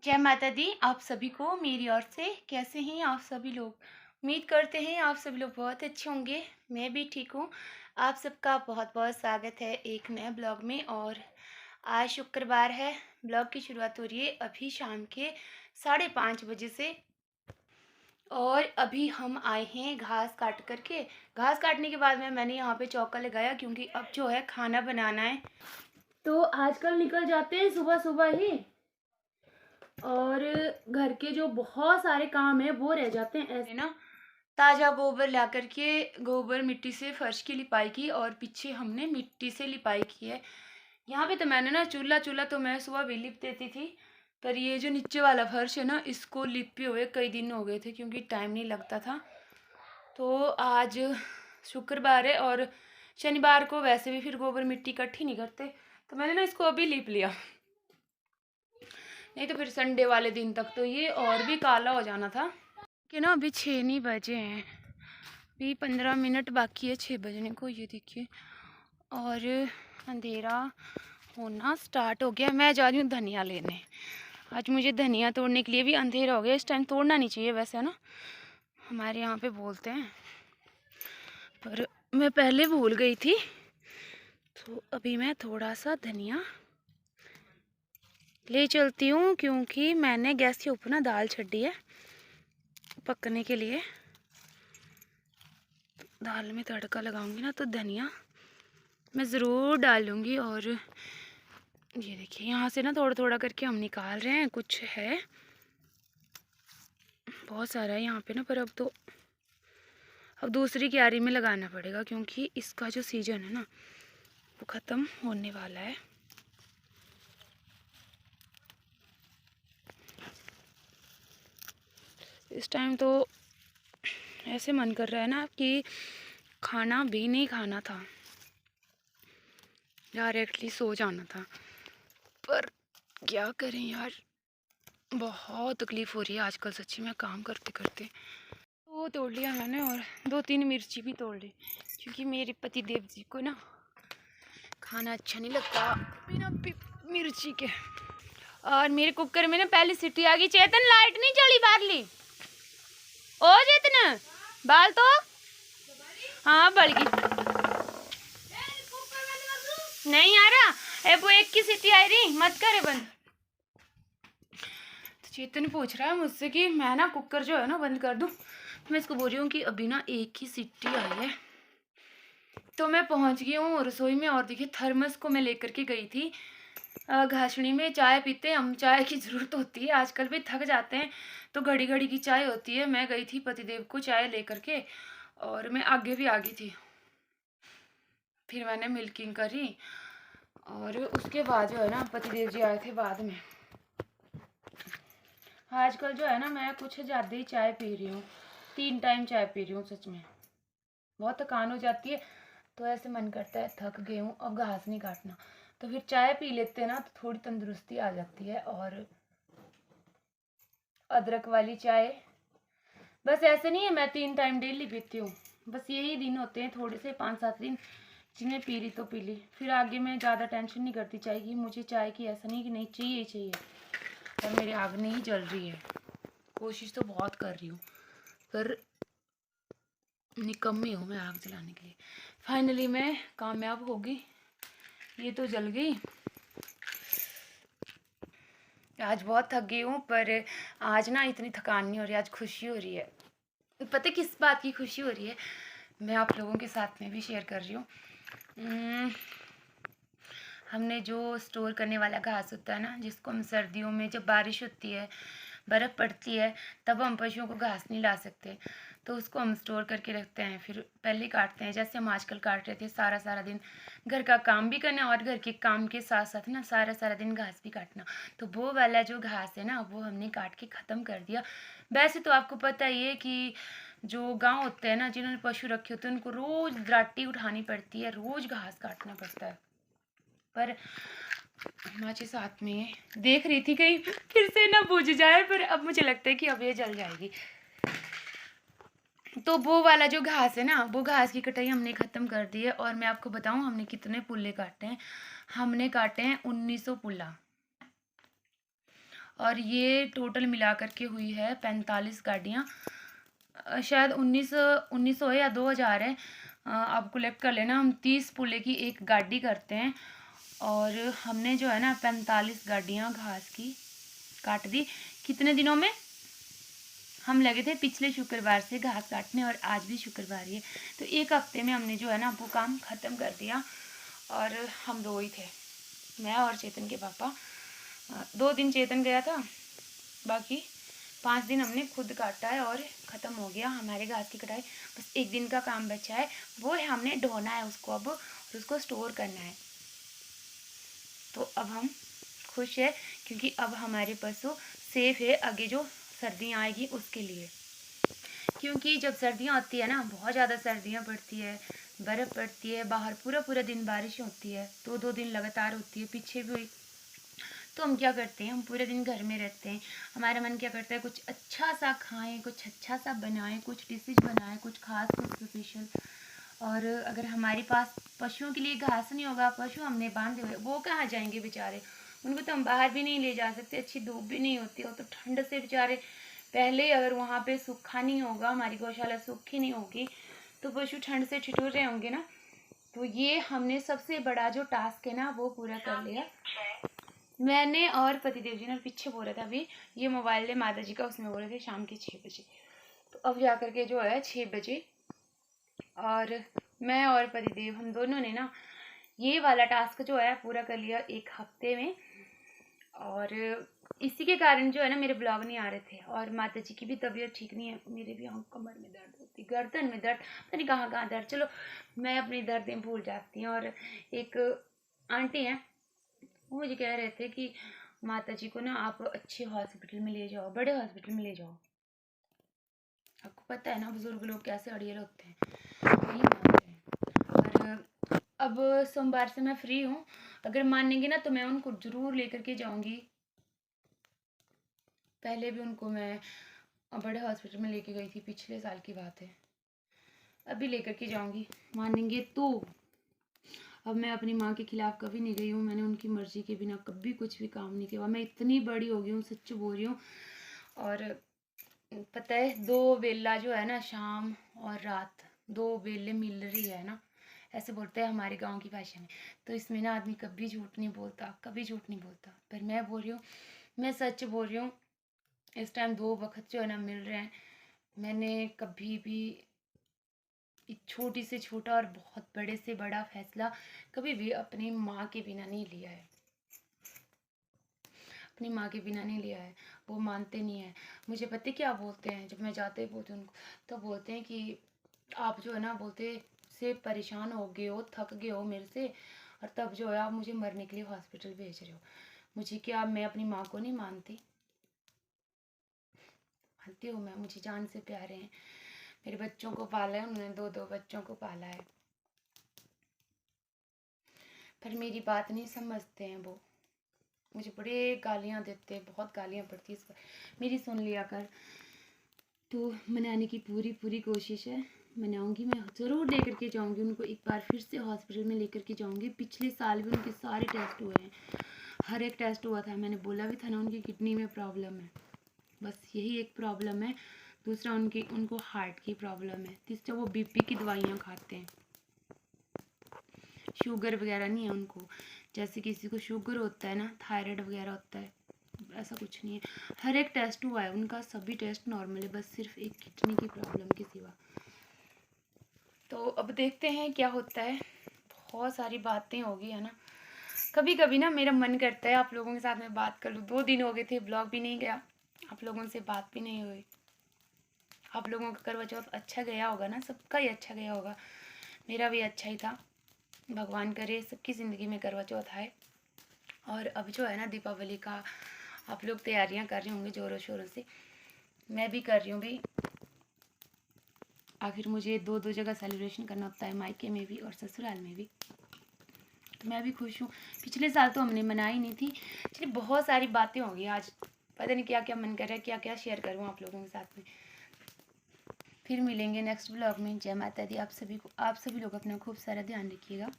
जय माता दी। आप सभी को मेरी ओर से कैसे हैं आप सभी लोग। उम्मीद करते हैं आप सभी लोग बहुत अच्छे होंगे। मैं भी ठीक हूँ। आप सबका बहुत बहुत स्वागत है एक नए ब्लॉग में। और आज शुक्रवार है। ब्लॉग की शुरुआत हो रही है अभी शाम के 5:30 बजे से। और अभी हम आए हैं घास काट करके। घास काटने के बाद में मैंने यहाँ पे चौका लगाया क्योंकि अब जो है खाना बनाना है। तो आजकल निकल जाते हैं सुबह सुबह ही, और घर के जो बहुत सारे काम है वो रह जाते हैं ऐसे ना। ताज़ा गोबर ला करके गोबर मिट्टी से फर्श की लिपाई की, और पीछे हमने मिट्टी से लिपाई की है। यहाँ पे तो मैंने ना चूल्हा तो मैं सुबह भी लिप देती थी, पर ये जो नीचे वाला फर्श है ना इसको लिपे हुए कई दिन हो गए थे क्योंकि टाइम नहीं लगता था। तो आज शुक्रवार है और शनिवार को वैसे भी फिर गोबर मिट्टी इकट्ठी नहीं करते, तो मैंने ना इसको अभी लिप लिया, नहीं तो फिर संडे वाले दिन तक तो ये और भी काला हो जाना था। कि ना अभी 6 नहीं बजे हैं, अभी 15 मिनट बाकी है 6 बजने को। ये देखिए, और अंधेरा होना स्टार्ट हो गया। मैं जा रही हूँ धनिया लेने। आज मुझे धनिया तोड़ने के लिए भी अंधेरा हो गया। इस टाइम तोड़ना नहीं चाहिए वैसे, है ना, हमारे यहाँ पे बोलते हैं, पर मैं पहले भूल गई थी। तो अभी मैं थोड़ा सा धनिया ले चलती हूँ क्योंकि मैंने गैस के ऊपर ना दाल छड़ी है पकने के लिए। दाल में तड़का लगाऊंगी ना तो धनिया मैं ज़रूर डालूंगी। और ये देखिए यहाँ से ना थोड़ा थोड़ा करके हम निकाल रहे हैं। कुछ है, बहुत सारा है यहाँ पे ना, पर अब दूसरी क्यारी में लगाना पड़ेगा क्योंकि इसका जो सीजन है ना वो ख़त्म होने वाला है। इस टाइम तो ऐसे मन कर रहा है ना कि खाना भी नहीं खाना था, डायरेक्टली सो जाना था, पर क्या करें यार, बहुत तकलीफ़ हो रही है आजकल सच्ची में काम करते करते। वो तोड़ लिया मैंने और 2-3 मिर्ची भी तोड़ ली क्योंकि मेरे पति देव जी को ना खाना अच्छा नहीं लगता बिना मिर्ची के। और मेरे कुकर में ना पहले सीटी आ गई। चेतन लाइट नहीं चली बाहरली। ओ चेतन बाल तो हाँ बढ़ गई। नहीं आ रहा है वो, एक की सीटी आई रही, मत करे बंद। तो चेतन पूछ रहा है मुझसे कि मैं ना कुकर जो है ना बंद कर दूं। मैं इसको बोल रही हूँ कि अभी ना एक ही सीटी आई है। तो मैं पहुंच गई हूँ रसोई में, और देखिए थर्मस को मैं लेकर के गई थी। घासनी में चाय पीते हैं हम, चाय की ज़रूरत होती है, आजकल भी थक जाते हैं तो घड़ी घड़ी की चाय होती है। मैं गई थी पतिदेव को चाय लेकर के, और मैं आगे भी आ गई थी। फिर मैंने मिल्किंग करी, और उसके बाद जो है ना पतिदेव जी आए थे बाद में। आजकल जो है ना मैं कुछ ज़्यादा ही चाय पी रही हूँ, 3 टाइम चाय पी रही हूँ। सच में बहुत थकान हो जाती है, तो ऐसे मन करता है थक गई हूँ अब घास नहीं काटना, तो फिर चाय पी लेते हैं ना तो थोड़ी तंदुरुस्ती आ जाती है। और अदरक वाली चाय बस ऐसे नहीं है मैं 3 टाइम डेली पीती हूँ, बस यही दिन होते हैं थोड़े से 5-7 दिन जिन्हें पी ली तो पी ली, फिर आगे मैं ज़्यादा टेंशन नहीं करती चाय की। मुझे चाय की ऐसा नहीं कि नहीं चाहिए ही चाहिए, और मेरी आग नहीं जल रही है। कोशिश तो बहुत कर रही हूँ पर निकम्मी हूँ मैं आग जलाने के लिए। फाइनली मैं कामयाब होगी, ये तो जल गई। आज बहुत थक गई हूँ, पर आज ना इतनी थकान नहीं हो रही, आज खुशी हो रही है। पता किस बात की खुशी हो रही है, मैं आप लोगों के साथ में भी शेयर कर रही हूँ। हमने जो स्टोर करने वाला घास होता है ना, जिसको हम सर्दियों में जब बारिश होती है, बर्फ़ पड़ती है, तब हम पशुओं को घास नहीं ला सकते, तो उसको हम स्टोर करके रखते हैं, फिर पहले काटते हैं जैसे हम आजकल काट रहे थे। सारा सारा दिन घर का काम भी करना और घर के काम के साथ साथ ना सारा सारा दिन घास भी काटना। तो वो वाला जो घास है ना वो हमने काट के ख़त्म कर दिया। वैसे तो आपको पता ही है कि जो गांव होते हैं ना, जिन्होंने पशु रखे होते हैं, उनको रोज़ दराटी उठानी पड़ती है, रोज़ घास काटना पड़ता है। पर हिमाची साथ में देख रही थी कहीं फिर से ना बुझ जाए, पर अब मुझे लगता है कि अब ये जल जाएगी। तो वो वाला जो घास है ना, वो घास की कटाई हमने ख़त्म कर दी है। और मैं आपको बताऊं हमने कितने पुल्ले काटे हैं। हमने काटे हैं 1900 पुल्ला, और ये टोटल मिला करके हुई है 45 गाड़ियाँ। शायद 1900 है या 2000 है। आप कलेक्ट कर लेना। हम 30 पुल्ले की एक गाड़ी करते हैं और हमने जो है ना 45 गाड़ियाँ घास की काट दी। कितने दिनों में? हम लगे थे पिछले शुक्रवार से घास काटने और आज भी शुक्रवार ही है, तो एक हफ्ते में हमने जो है ना वो काम ख़त्म कर दिया। और हम दो ही थे, मैं और चेतन के पापा। 2 दिन चेतन गया था, बाकी 5 दिन हमने खुद काटा है और ख़त्म हो गया हमारे घास की कटाई। बस एक दिन का काम बचा है, वो है हमने ढोना है उसको अब और उसको स्टोर करना है। तो अब हम खुश है क्योंकि अब हमारे पशु सेफ है आगे जो सर्दियाँ आएगी उसके लिए। क्योंकि जब सर्दियाँ आती है ना, बहुत ज़्यादा सर्दियाँ पड़ती है, बर्फ़ पड़ती है, बाहर पूरा पूरा दिन बारिश होती है, 2-2 दिन लगातार होती है, पीछे भी हुई। तो हम क्या करते हैं, हम पूरे दिन घर में रहते हैं। हमारा मन क्या करता है कुछ अच्छा सा खाएं, कुछ अच्छा सा बनाएं, कुछ डिशेज बनाएं, कुछ खास, कुछ स्पेशल। और अगर हमारे पास पशुओं के लिए घास नहीं होगा, पशु हमने बांधे हुए, वो कहाँ जाएंगे बेचारे? उनको तो हम बाहर भी नहीं ले जा सकते, अच्छी धूप भी नहीं होती हो तो ठंड से बेचारे पहले अगर वहाँ पे सूखा नहीं होगा, हमारी गौशाला सूखी नहीं होगी, तो पशु ठंड से ठिठुर रहे होंगे ना। तो ये हमने सबसे बड़ा जो टास्क है ना वो पूरा कर लिया मैंने और पतिदेव जी ने। और पीछे बोल रहा था अभी ये मोबाइल है माता जी का, उसमें बोल रहे थे शाम के 6 बजे। तो अब जा करके जो है 6 बजे, और मैं और पतिदेव हम दोनों ने ना ये वाला टास्क जो है पूरा कर लिया एक हफ्ते में। और इसी के कारण जो है ना मेरे ब्लॉग नहीं आ रहे थे। और माता जी की भी तबीयत ठीक नहीं है, मेरे भी यहाँ कमर में दर्द होती, गर्दन में दर्द, पता नहीं कहाँ कहाँ दर्द। चलो मैं अपनी दर्दें भूल जाती हूँ। और एक आंटी हैं, वो मुझे कह रहे थे कि माता जी को ना आप अच्छे हॉस्पिटल में ले जाओ, बड़े हॉस्पिटल में ले जाओ। आपको पता है ना बुजुर्ग लोग कैसे अड़ियल होते हैं, नहीं मानते हैं। और अब सोमवार से मैं फ्री हूँ, अगर मानेंगे ना तो मैं उनको ज़रूर लेकर के जाऊँगी। पहले भी उनको मैं बड़े हॉस्पिटल में लेके गई थी, पिछले साल की बात है। अभी लेकर के जाऊँगी, मानेंगे तो। अब मैं अपनी माँ के खिलाफ कभी नहीं गई हूँ, मैंने उनकी मर्जी के बिना कभी कुछ भी काम नहीं किया। मैं इतनी बड़ी हो गई हूँ, सच बोल रही हूँ। और पता है 2 बेला जो है ना, शाम और रात 2 बेले मिल रही है ना, ऐसे बोलते हैं हमारे गांव की भाषा में। तो इसमें ना आदमी कभी झूठ नहीं बोलता, कभी झूठ नहीं बोलता। पर मैं बोल रही हूँ, मैं सच बोल रही हूँ। इस टाइम 2 वक्त जो है ना मिल रहे हैं। मैंने कभी भी एक छोटी से छोटा और बहुत बड़े से बड़ा फैसला कभी भी अपनी माँ के बिना नहीं लिया है, अपनी माँ के बिना नहीं लिया है। वो मानते नहीं है। मुझे पता है क्या बोलते हैं, जब मैं जाते ही बोलती हूँ उनको, तो बोलते हैं कि आप जो है ना बोलते से परेशान हो गए हो, थक गए हो मेरे से, और तब जो है आप मुझे मरने के लिए हॉस्पिटल भेज रहे हो। मुझे क्या, मैं अपनी माँ को नहीं मानती? मानती हूँ मैं, मुझे जान से प्यारे हैं। मेरे बच्चों को पाला है उन्होंने, 2 बच्चों को पाला है। पर मेरी बात नहीं समझते हैं वो, मुझे बड़े गालियाँ देते हैं, बहुत गालियाँ पड़ती है इस पर। मेरी सुन लिया कर। तो मनाने की पूरी पूरी कोशिश है, मनाऊंगी। मैं ज़रूर लेकर के जाऊंगी उनको, एक बार फिर से हॉस्पिटल में लेकर के जाऊंगी। पिछले साल भी उनके सारे टेस्ट हुए हैं, हर एक टेस्ट हुआ था। मैंने बोला भी था ना उनकी किडनी में प्रॉब्लम है, बस यही एक प्रॉब्लम है। दूसरा उनको हार्ट की प्रॉब्लम है। तीसरा वो बीपी की दवाइयाँ खाते हैं, शुगर वगैरह नहीं है उनको। जैसे किसी को शुगर होता है ना, थायराइड वगैरह होता है, ऐसा कुछ नहीं है। हर एक टेस्ट हुआ है उनका, सभी टेस्ट नॉर्मल है, बस सिर्फ एक किडनी की प्रॉब्लम के सिवा। तो अब देखते हैं क्या होता है। बहुत सारी बातें होगी है ना। कभी कभी ना मेरा मन करता है आप लोगों के साथ में बात कर लूँ। 2 दिन हो गए थे, ब्लॉग भी नहीं गया, आप लोगों से बात भी नहीं हुई। आप लोगों का करवा चौथ अच्छा गया होगा ना, सबका ही अच्छा गया होगा, मेरा भी अच्छा ही था। भगवान करे सबकी ज़िंदगी में करवा चौथ आए। और अब जो है ना दीपावली का आप लोग तैयारियां कर रहे होंगे ज़ोरों शोरों से, मैं भी कर रही हूँ भाई। आखिर मुझे 2 जगह सेलिब्रेशन करना होता है, मायके में भी और ससुराल में भी। तो मैं भी खुश हूँ। पिछले साल तो हमने मनाई नहीं थी। चलिए बहुत सारी बातें होंगी आज, पता नहीं क्या क्या मन कर रहा है, क्या क्या शेयर करूँ आप लोगों के साथ में। फिर मिलेंगे नेक्स्ट ब्लॉग में। जय माता दी आप सभी को। आप सभी लोग अपना खूब सारा ध्यान रखिएगा।